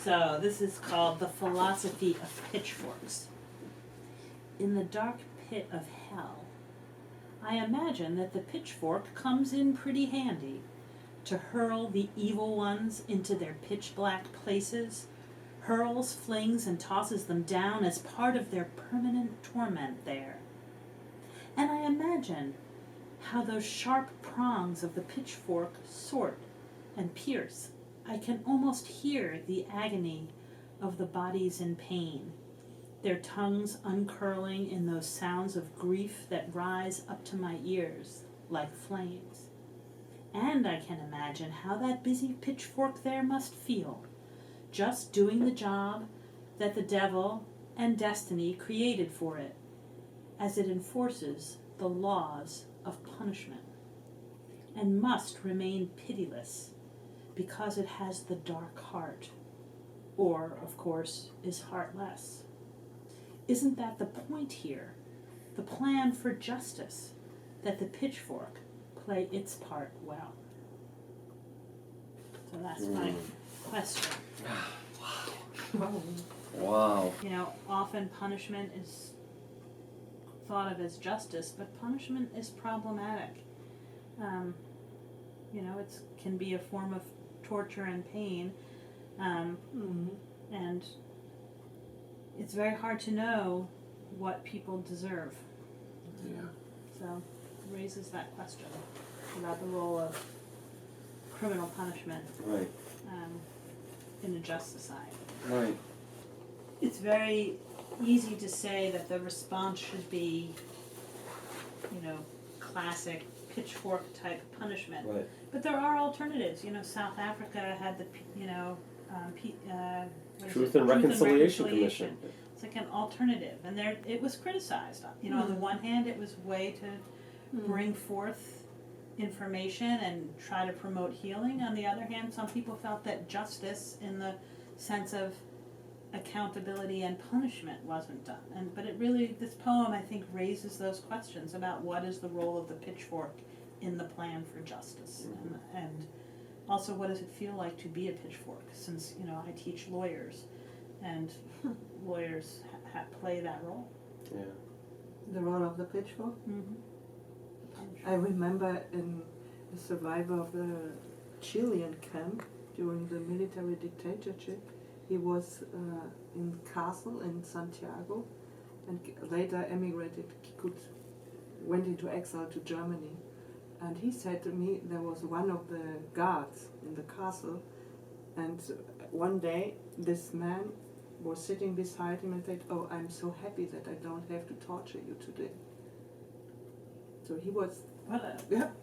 So this is called The Philosophy of Pitchforks. In the dark pit of hell, I imagine that the pitchfork comes in pretty handy to hurl the evil ones into their pitch-black places, hurls, flings, and tosses them down as part of their permanent torment there. And I imagine how those sharp prongs of the pitchfork sort and pierce. I can almost hear the agony of the bodies in pain, their tongues uncurling in those sounds of grief that rise up to my ears like flames. And I can imagine how that busy pitchfork there must feel, just doing the job that the devil and destiny created for it, as it enforces the laws of punishment, and must remain pitiless because it has the dark heart, or, of course, is heartless. Isn't that the point here, the plan for justice, that the pitchfork play its part well? So that's my question. Wow. You know, often punishment is thought of as justice, but punishment is problematic. You know, it can be a form of torture and pain, and it's very hard to know what people deserve. Yeah. So it raises that question about the role of criminal punishment Right. in a just society. Right. It's very easy to say that the response should be, you know, classic pitchfork type punishment. Right. But there are alternatives. You know, South Africa had the, you know, Truth and Reconciliation Commission. It's like an alternative, and there it was criticized. You know, on the one hand, it was a way to bring forth information and try to promote healing. On the other hand, some people felt that justice, in the sense of accountability and punishment, wasn't done. But it really, this poem, I think, raises those questions about what is the role of the pitchfork in the plan for justice, and also what does it feel like to be a pitchfork, since, you know, I teach lawyers, and lawyers play that role. Yeah. The role of the pitchfork? Mm-hmm. I remember in a survivor of the Chilean camp during the military dictatorship. He was in castle in Santiago, and later emigrated, went into exile to Germany. And he said to me, there was one of the guards in the castle, and one day this man was sitting beside him and said, "Oh, I'm so happy that I don't have to torture you today." So he was...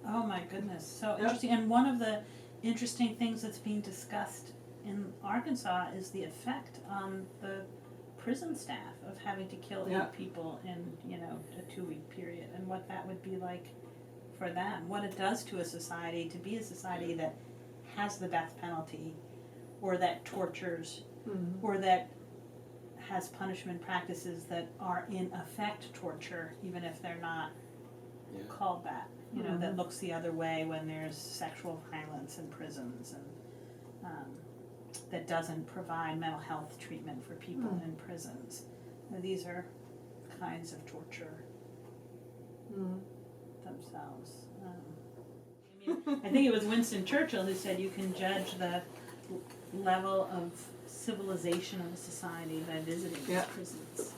Oh my goodness, so interesting. And one of the interesting things that's being discussed in Arkansas is the effect on the prison staff of having to kill 8 people in, you know, a 2-week period, and what that would be like for them, what it does to a society to be a society that has the death penalty, or that tortures, or that has punishment practices that are in effect torture, even if they're not called that. You know, that looks the other way when there's sexual violence in prisons, and that doesn't provide mental health treatment for people in prisons. Now, these are kinds of torture themselves. I think it was Winston Churchill who said you can judge the level of civilization of a society by visiting its prisons.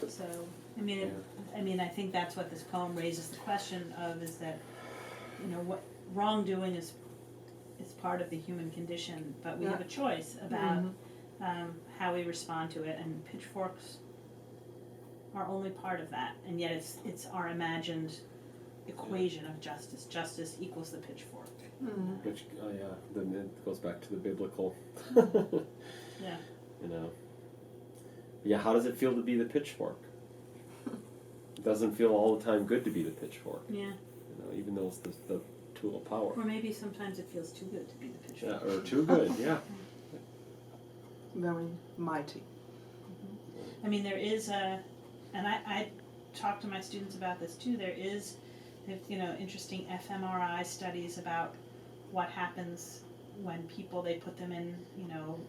So, I mean, I think that's what this poem raises the question of, is that, you know, what wrongdoing is part of the human condition, but we have a choice about how we respond to it, and pitchforks are only part of that, and yet it's our imagined equation of justice. Justice equals the pitchfork. Which, then it goes back to the biblical. Yeah. You know. Yeah, how does it feel to be the pitchfork? It doesn't feel all the time good to be the pitchfork. Yeah. You know, even though it's the tool of power. Or maybe sometimes it feels too good to be the pitchfork. Yeah, or too good, yeah. Very mighty. I mean, there is and I talk to my students about this too, there's, you know, interesting fMRI studies about what happens when people, they put them in,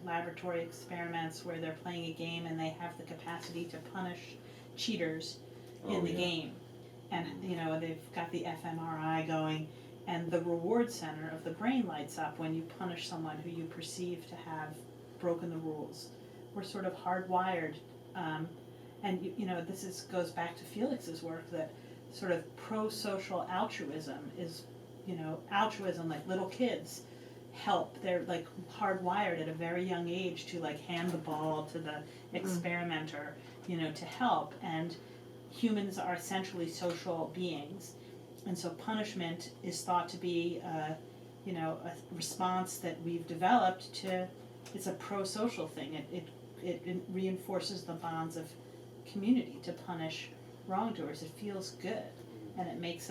laboratory experiments where they're playing a game and they have the capacity to punish cheaters in the game. And, they've got the fMRI going, and the reward center of the brain lights up when you punish someone who you perceive to have broken the rules. We're sort of hardwired, and this goes back to Felix's work, that sort of pro-social altruism is, altruism, like little kids help. They're like hardwired at a very young age to like hand the ball to the experimenter, to help. And humans are essentially social beings, and so punishment is thought to be a response that we've developed to. It's a pro-social thing. It reinforces the bonds of community to punish wrongdoers. It feels good, and it makes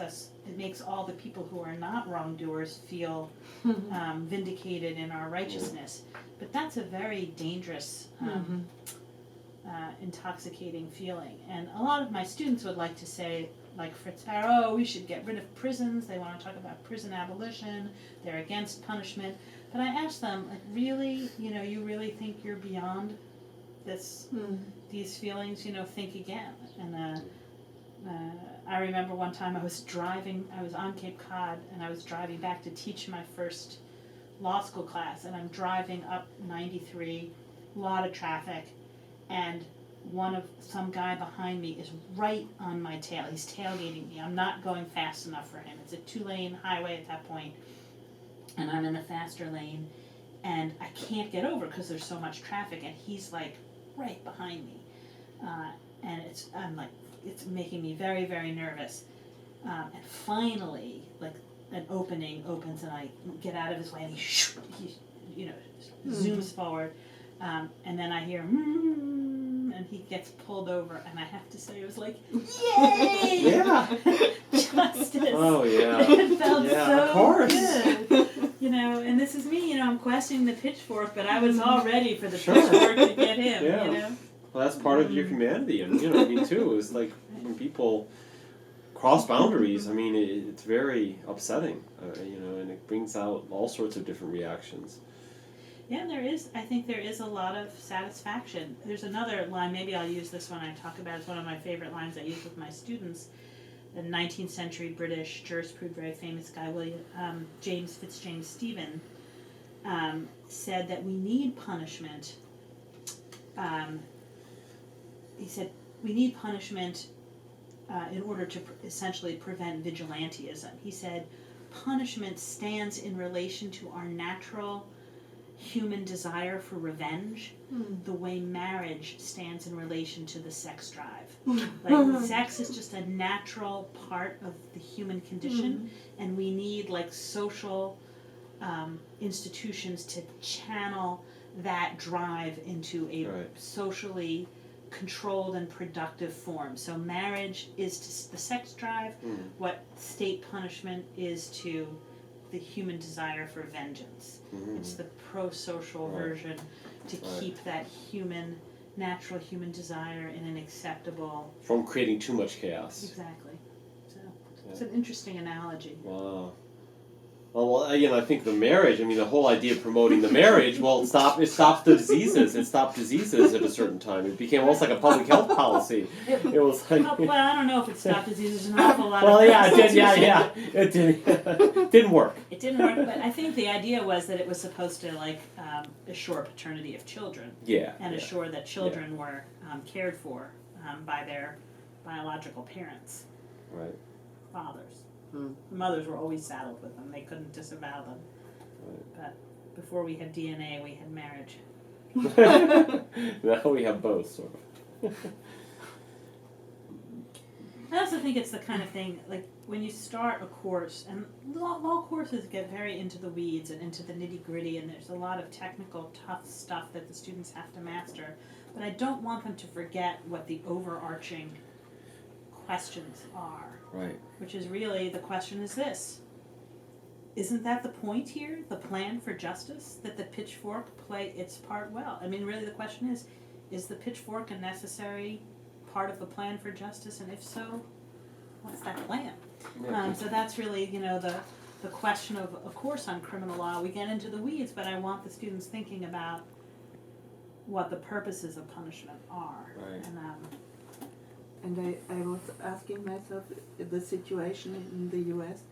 all the people who are not wrongdoers feel vindicated in our righteousness. But that's a very dangerous, intoxicating feeling. And a lot of my students would like to say, like Fritz, oh, we should get rid of prisons. They want to talk about prison abolition. They're against punishment. But I ask them, like, really, you really think you're beyond this, these feelings? Think again. And I remember one time I was on Cape Cod, and I was driving back to teach my first law school class, and I'm driving up 93, a lot of traffic, and some guy behind me is right on my tail. He's tailgating me. I'm not going fast enough for him. It's a 2-lane highway at that point, and I'm in the faster lane, and I can't get over because there's so much traffic, and he's like right behind me, and it's making me very, very nervous. And finally, like, an opening opens, and I get out of his way, and he zooms forward, and then I hear and he gets pulled over, and I have to say, it was like, yay! Yeah. Justice. Oh yeah. It felt so of course. good. And this is me, I'm questioning the pitchfork, but I was all ready for the pitchfork to get him, Yeah. Well, that's part of your humanity, and me too. It's like when people cross boundaries. It's very upsetting, and it brings out all sorts of different reactions. Yeah, I think there is a lot of satisfaction. There's another line, maybe I'll use this one I talk about, it's one of my favorite lines I use with my students. The 19th century British jurisprudent, very famous guy, James Fitzjames Stephen, said that we need punishment. He said, we need punishment in order to essentially prevent vigilantism. He said, punishment stands in relation to our natural human desire for revenge, the way marriage stands in relation to the sex drive. Like, sex is just a natural part of the human condition, and we need, like, social institutions to channel that drive into a socially controlled and productive form. So marriage is to the sex drive what state punishment is to the human desire for vengeance. It's the pro-social version to keep that natural human desire in an acceptable... From creating too much chaos. Exactly. So it's an interesting analogy. Wow. Well, I think the marriage, the whole idea of promoting the marriage, it stops the diseases. It stopped diseases at a certain time. It became almost like a public health policy. It was like... Well, I don't know if it stopped diseases an awful lot of it did, It did. Didn't work. It didn't work, but I think the idea was that it was supposed to, like, assure paternity of children. Yeah. And assure that children were cared for by their biological parents. Right. Fathers. The mothers were always saddled with them. They couldn't disavow them. Right. But before we had DNA, we had marriage. Now we have both, sort of. I also think it's the kind of thing, like, when you start a course, and law courses get very into the weeds and into the nitty-gritty, and there's a lot of technical, tough stuff that the students have to master, but I don't want them to forget what the overarching questions are. Right. Which is really, the question is this: isn't that the point here, the plan for justice, that the pitchfork play its part well? Really the question is the pitchfork a necessary part of the plan for justice, and if so, what's that plan? Yeah. So that's really, the question of a course on criminal law, we get into the weeds, but I want the students thinking about what the purposes of punishment are. Right. And I was asking myself, the situation in the US,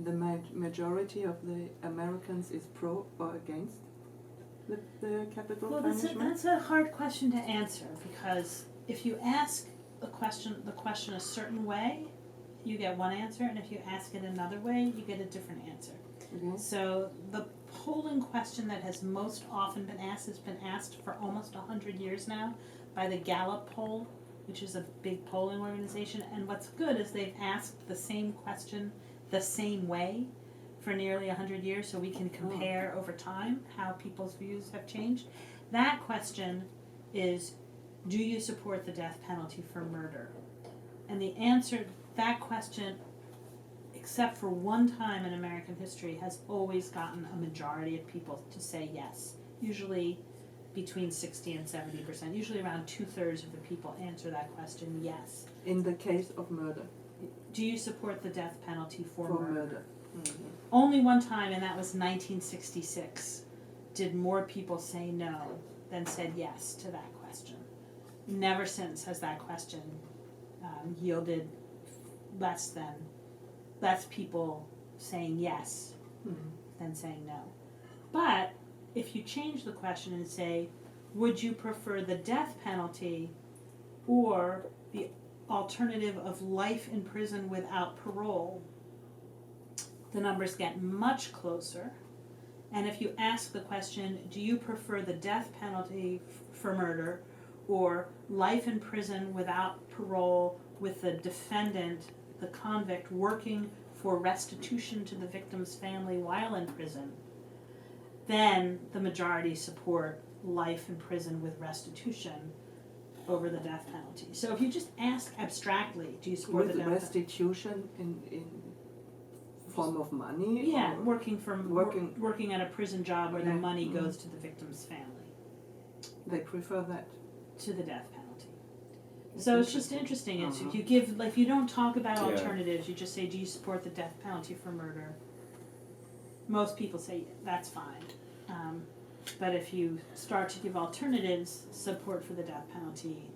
the majority of the Americans is pro or against the capital well, punishment? that's a hard question to answer, because if you ask the question a certain way, you get one answer, and if you ask it another way, you get a different answer. Okay. So the polling question that has most often been asked has been asked for almost 100 years now by the Gallup poll, which is a big polling organization. And what's good is they've asked the same question the same way for nearly 100 years, so we can compare over time how people's views have changed. That question is, do you support the death penalty for murder? And the answer to that question, except for one time in American history, has always gotten a majority of people to say yes. Usually between 60 and 70%. Usually around 2/3 of the people answer that question yes. In the case of murder. Do you support the death penalty for For murder? murder. Mm-hmm. Only one time, and that was 1966, did more people say no than said yes to that question. Never since has that question yielded less people saying yes Mm-hmm. than saying no. But if you change the question and say, would you prefer the death penalty or the alternative of life in prison without parole, the numbers get much closer. And if you ask the question, do you prefer the death penalty for murder or life in prison without parole with the defendant, the convict, working for restitution to the victim's family while in prison, then the majority support life in prison with restitution over the death penalty. So if you just ask abstractly, do you support With the death penalty? restitution in form of money? Yeah, or working at a prison job where the Yeah. money Mhm. goes to the victim's family, They prefer that. to the death penalty. So it's just interesting. It's Uh-huh. if you give, like, if you don't talk about Yeah. alternatives, you just say, do you support the death penalty for murder? Most people say that's fine. But if you start to give alternatives, support for the death penalty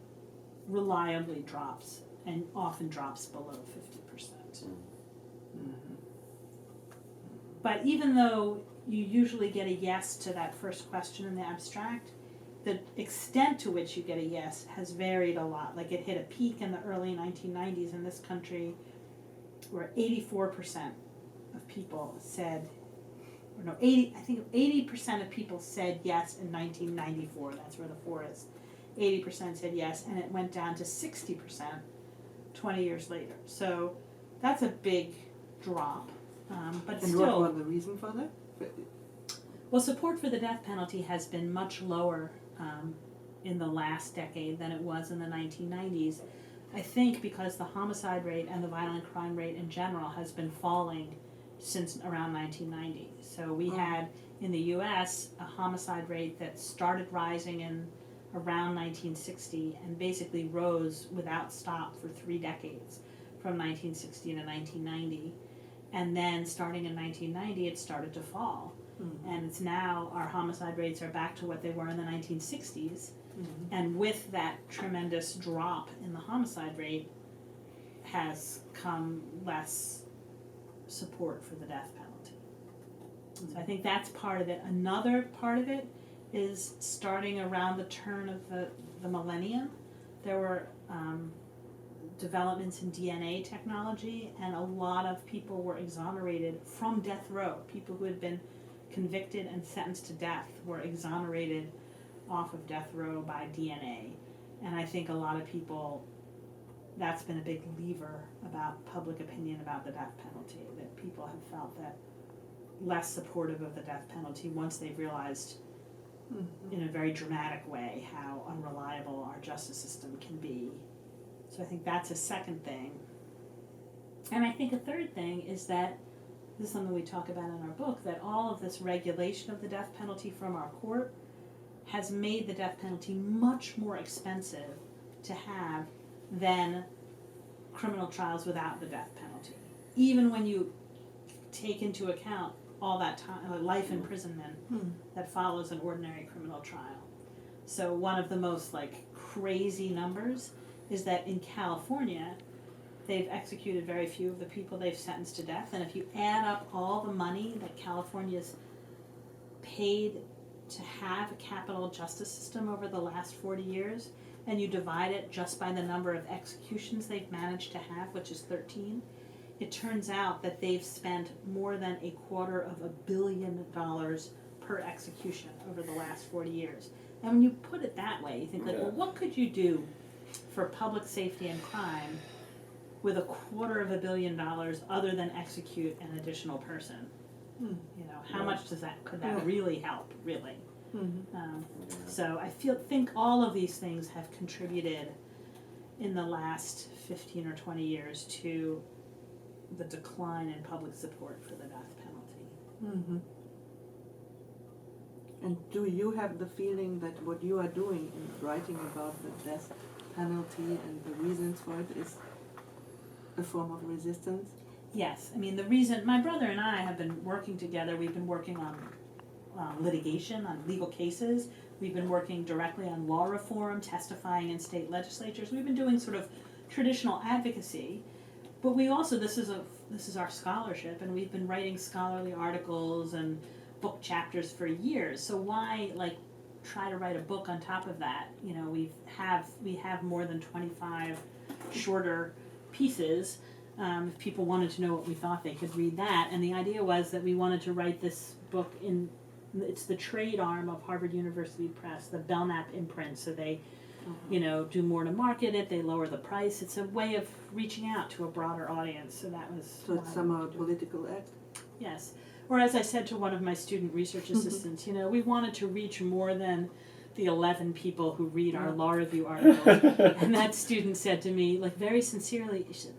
reliably drops, and often drops below 50%. Mm-hmm. But even though you usually get a yes to that first question in the abstract, the extent to which you get a yes has varied a lot. Like, it hit a peak in the early 1990s in this country where 84% of people said, or no, 80% of people said yes in 1994. That's where the 4 is. 80% said yes, and it went down to 60% 20 years later. So that's a big drop. But And still, what was the reason for that? well, support for the death penalty has been much lower in the last decade than it was in the 1990s. I think because the homicide rate and the violent crime rate in general has been falling since around 1990. So we had in the U.S. a homicide rate that started rising in around 1960 and basically rose without stop for 3 decades, from 1960 to 1990. And then starting in 1990, it started to fall. Mm-hmm. And it's now, our homicide rates are back to what they were in the 1960s. Mm-hmm. And with that tremendous drop in the homicide rate has come less support for the death penalty. So I think that's part of it. Another part of it is starting around the turn of the millennium, there were developments in DNA technology, and a lot of people were exonerated from death row. People who had been convicted and sentenced to death were exonerated off of death row by DNA. And I think a lot of people, that's been a big lever about public opinion about the death penalty, that people have felt that less supportive of the death penalty once they've realized in a very dramatic way how unreliable our justice system can be. So I think that's a second thing. And I think a third thing is that, this is something we talk about in our book, that all of this regulation of the death penalty from our court has made the death penalty much more expensive to have than criminal trials without the death penalty. Even when you take into account all that time, life imprisonment that follows an ordinary criminal trial. So one of the most crazy numbers is that in California, they've executed very few of the people they've sentenced to death, and if you add up all the money that California's paid to have a capital justice system over the last 40 years, and you divide it just by the number of executions they've managed to have, which is 13, it turns out that they've spent more than $250 million per execution over the last 40 years. And when you put it that way, you think well, what could you do for public safety and crime with $250 million other than execute an additional person? How much could that really help, really? So I think all of these things have contributed in the last 15 or 20 years to the decline in public support for the death penalty. And do you have the feeling that what you are doing in writing about the death penalty and the reasons for it is a form of resistance? Yes. I mean, the reason, my brother and I have been working together, we've been working on litigation, on legal cases. We've been working directly on law reform, testifying in state legislatures. We've been doing sort of traditional advocacy, but we also, this is our scholarship, and we've been writing scholarly articles and book chapters for years. So why try to write a book on top of that? We have more than 25 shorter pieces. If people wanted to know what we thought, they could read that. And the idea was that we wanted to write this book it's the trade arm of Harvard University Press, the Belknap imprint. So they, do more to market it. They lower the price. It's a way of reaching out to a broader audience. So that was. So it's somehow a political act. Yes. Or as I said to one of my student research assistants, we wanted to reach more than the 11 people who read our law review articles. And that student said to me, very sincerely, she said,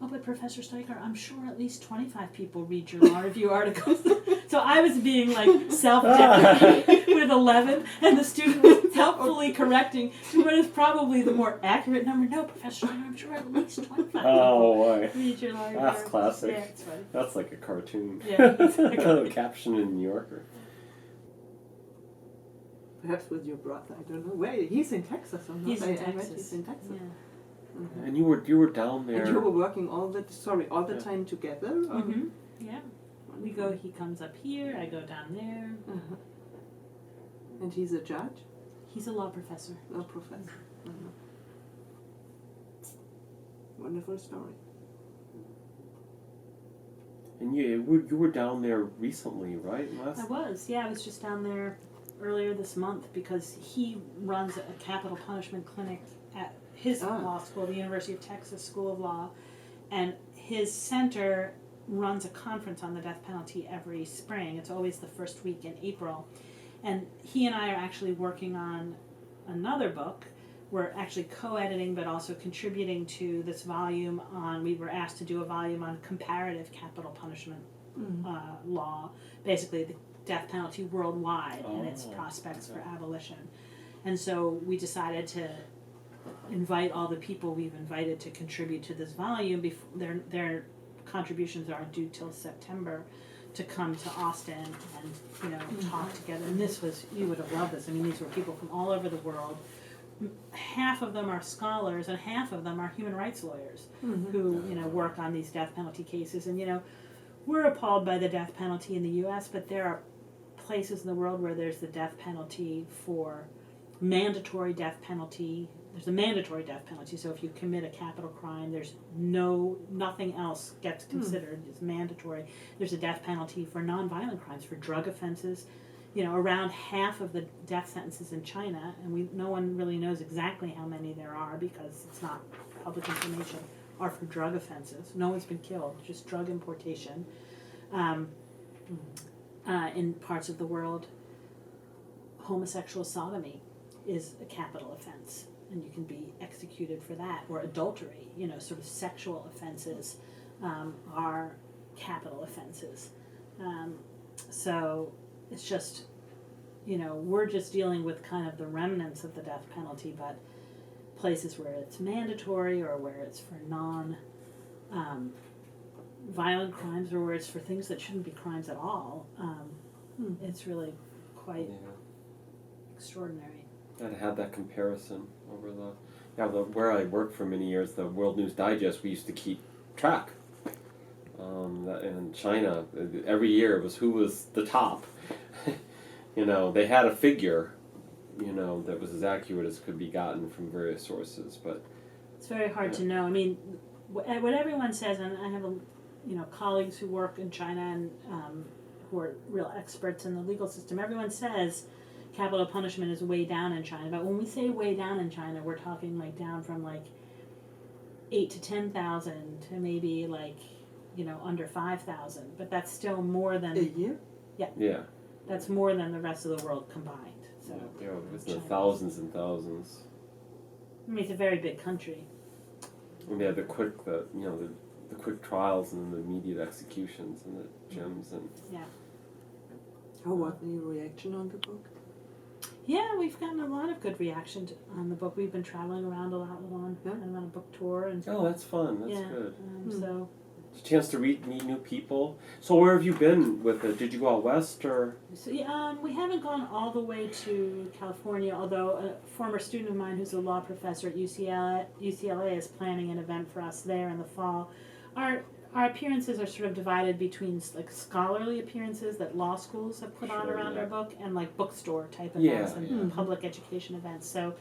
"Oh, but Professor Steiker, I'm sure at least 25 people read your law review articles." So I was being self-deprecating with 11, and the student was helpfully correcting to what is probably the more accurate number. "No, Professor Steiker, I'm sure at least 25 people read your law review That's articles." classic. Yeah, it's funny. That's like a cartoon. Yeah, exactly. A caption in New Yorker. Perhaps with your brother, I don't know. Where he's in Texas or not? He's in I read Texas. he's in Texas. Yeah. And you were down there. And you were working all the time together? Or? Yeah. He comes up here, I go down there. And he's a judge? He's a law professor. Law professor. Wonderful story. And you were down there recently, right? I was just down there earlier this month because he runs a capital punishment clinic at his law school, the University of Texas School of Law, and his center runs a conference on the death penalty every spring. It's always the first week in April. And he and I are actually working on another book. We're actually co-editing but also contributing to this volume we were asked to do a volume on comparative capital punishment law, basically the death penalty worldwide and its prospects for abolition. And so we decided to invite all the people we've invited to contribute to this volume. Their contributions aren't due till September, to come to Austin and talk together. And you would have loved this. I mean, these were people from all over the world. Half of them are scholars and half of them are human rights lawyers who work on these death penalty cases. And we're appalled by the death penalty in the U.S., but there are places in the world where there's the death penalty for mandatory death penalty. There's a mandatory death penalty, so if you commit a capital crime, there's nothing else gets considered. It's mandatory. There's a death penalty for nonviolent crimes, for drug offenses. Around half of the death sentences in China, and no one really knows exactly how many there are because it's not public information, are for drug offenses. No one's been killed, just drug importation. In parts of the world, homosexual sodomy is a capital offense, and you can be executed for that, or adultery, sort of sexual offenses are capital offenses. So it's just, we're just dealing with kind of the remnants of the death penalty, but places where it's mandatory or where it's for violent crimes or where it's for things that shouldn't be crimes at all. It's really quite extraordinary. I had that comparison over where I worked for many years, the World News Digest, we used to keep track. In China, every year it was who was the top. They had a figure, that was as accurate as could be gotten from various sources, but it's very hard to know. I mean, what everyone says, and I have colleagues who work in China and who are real experts in the legal system. Everyone says capital punishment is way down in China, but when we say way down in China, we're talking like down from like 8 to 10,000 to maybe like under 5,000. But that's still more than a year. Yeah. That's more than the rest of the world combined. So it's the thousands and thousands. I mean, it's a very big country. And the quick trials and the immediate executions and the gyms and How was the reaction on the book? Yeah, we've gotten a lot of good reaction on the book. We've been traveling around a lot on a book tour and. Oh, that's fun. That's good. So. It's a chance to meet new people. So where have you been with it? Did you go out west or? So we haven't gone all the way to California. Although a former student of mine who's a law professor at UCLA is planning an event for us there in the fall. Our appearances are sort of divided between like scholarly appearances that law schools have put on around our book and like bookstore type events and public education events. So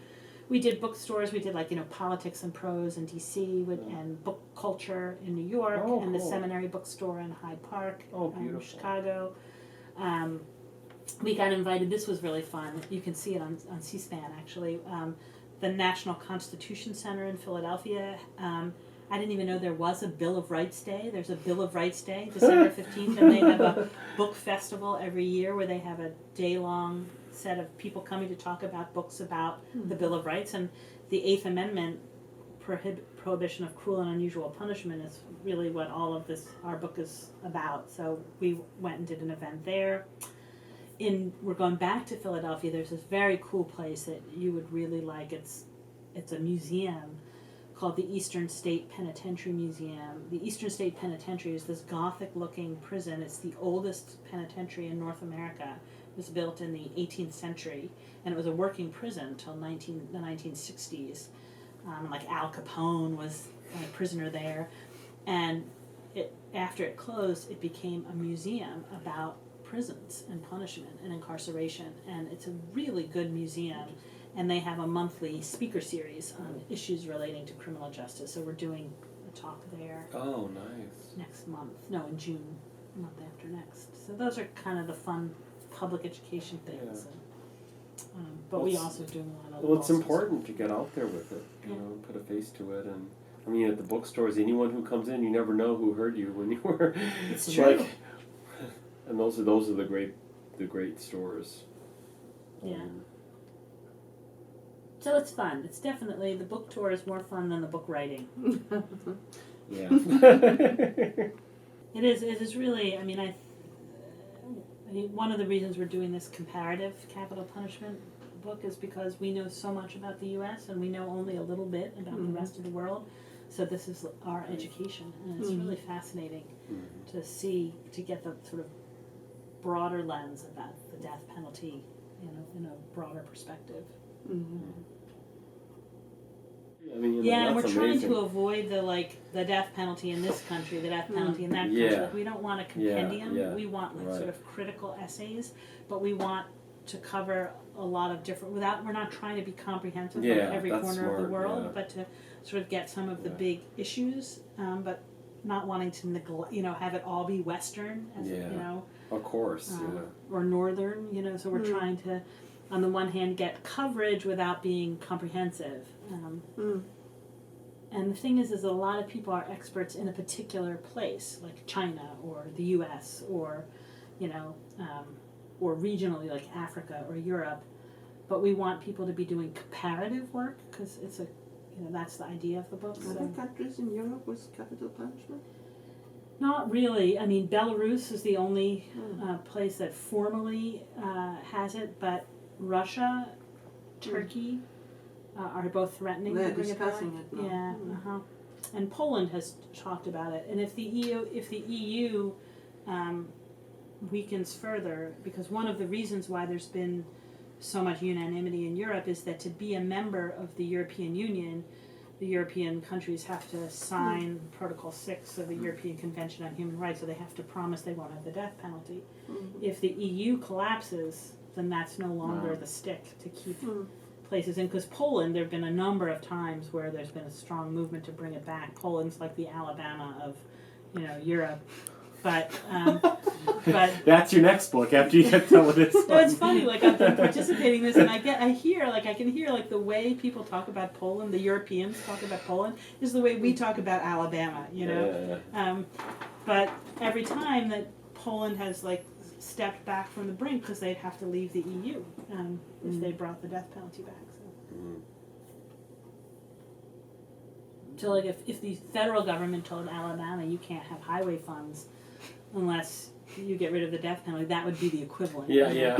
we did bookstores. We did like politics and prose in DC and book culture in New York and the Seminary Bookstore in Hyde Park, Chicago. We got invited. This was really fun. You can see it on C-SPAN actually. The National Constitution Center in Philadelphia. I didn't even know there was a Bill of Rights Day. There's a Bill of Rights Day, December 15th, and they have a book festival every year where they have a day-long set of people coming to talk about books about the Bill of Rights. And the Eighth Amendment prohibition of cruel and unusual punishment is really what all of our book is about. So we went and did an event there. We're going back to Philadelphia. There's this very cool place that you would really like. It's a museum called the Eastern State Penitentiary Museum. The Eastern State Penitentiary is this Gothic-looking prison. It's the oldest penitentiary in North America. It was built in the 18th century, and it was a working prison until the 1960s. Like Al Capone was a prisoner there, and after it closed, it became a museum about prisons and punishment and incarceration, and it's a really good museum. And they have a monthly speaker series on issues relating to criminal justice. So we're doing a talk there. Oh, nice. Next month. No, in June, month after next. So those are kind of the fun public education things. Yeah. But we also do a lot of. Well, it's important to get out there with it. Put a face to it, and I mean, at the bookstores, anyone who comes in, you never know who heard you when you were. It's true. And those are the great stores. Yeah. So it's fun. It's definitely, the book tour is more fun than the book writing. Yeah. It is really, I mean, one of the reasons we're doing this comparative capital punishment book is because we know so much about the U.S. and we know only a little bit about the rest of the world. So this is our education, and it's really fascinating to get the sort of broader lens about the death penalty, in a broader perspective. I mean, and we're trying amazing. to avoid the death penalty in this country, the death penalty in that country. Like, we don't want a compendium. We want sort of critical essays, but we want to cover a lot of different. We're not trying to be comprehensive on every corner of the world, but to sort of get some of the big issues, but not wanting to have it all be Western, as of course, or Northern. So we're trying to, on the one hand, get coverage without being comprehensive. And the thing is a lot of people are experts in a particular place, like China or the U.S. or, or regionally like Africa or Europe. But we want people to be doing comparative work because it's that's the idea of the book. Are there countries in Europe with capital punishment? Not really. I mean, Belarus is the only place that formally has it, but Russia, Turkey are both threatening to bring it back. Discussing it now. Yeah. And Poland has talked about it. And if the EU weakens further, because one of the reasons why there's been so much unanimity in Europe is that to be a member of the European Union, the European countries have to sign Protocol 6 of the European Convention on Human Rights, so they have to promise they won't have the death penalty. If the EU collapses, then that's no longer the stick to keep places in. Because Poland, there have been a number of times where there's been a strong movement to bring it back. Poland's like the Alabama of, Europe. But that's your next book after you get done with this one. No, it's funny. Like I've been participating in this, and I can hear the way people talk about Poland, the Europeans talk about Poland, is the way we talk about Alabama. But every time that Poland has stepped back from the brink because they'd have to leave the EU if they brought the death penalty back. So if the federal government told Alabama you can't have highway funds unless you get rid of the death penalty, that would be the equivalent. Yeah.